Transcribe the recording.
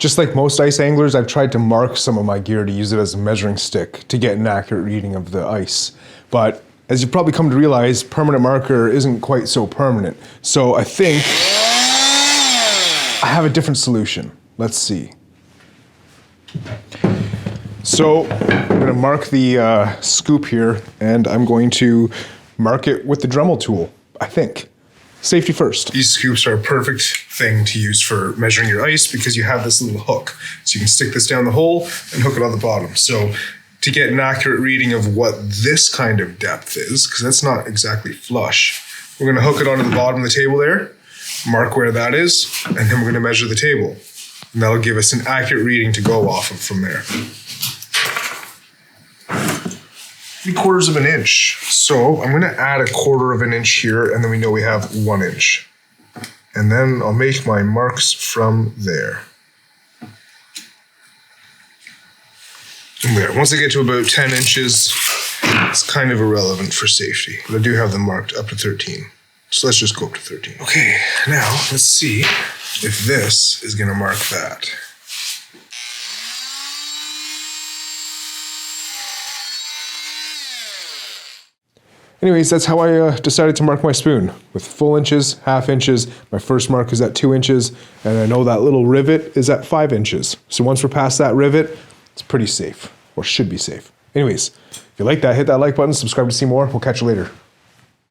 Just like most ice anglers, I've tried to mark some of my gear to use it as a measuring stick to get an accurate reading of the ice. But as you've probably come to realize, permanent marker isn't quite so permanent. So I think I have a different solution. Let's see. So I'm gonna mark the scoop here, and I'm going to mark it with the Dremel tool, I think. Safety first. These scoops are a perfect thing to use for measuring your ice because you have this little hook. So you can stick this down the hole and hook it on the bottom. So to get an accurate reading of what this kind of depth is, because that's not exactly flush, we're gonna hook it onto the bottom of the table there, mark where that is, and then we're gonna measure the table. And that'll give us an accurate reading to go off of from there. 3/4 of an inch. So I'm gonna add 1/4 of an inch here, and then we know we have 1 inch. And then I'll make my marks from there. And there. Once I get to about 10 inches, it's kind of irrelevant for safety, but I do have them marked up to 13. So let's just go up to 13. Okay, now let's see if this is gonna mark that. Anyways, that's how I decided to mark my spoon, with full inches, half inches. My first mark is at 2 inches, and I know that little rivet is at 5 inches. So once we're past that rivet, it's pretty safe, or should be safe. Anyways, if you like that, hit that like button, subscribe to see more. We'll catch you later.